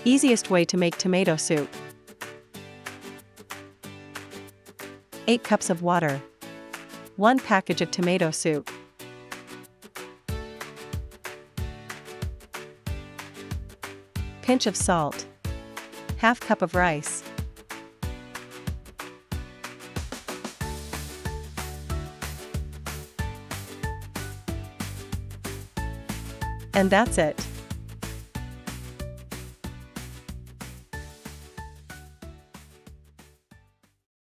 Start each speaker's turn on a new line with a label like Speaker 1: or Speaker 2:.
Speaker 1: Easiest way to make tomato soup. 8 cups of water. 1 package of tomato soup. Pinch of salt. Half cup of rice. And that's it.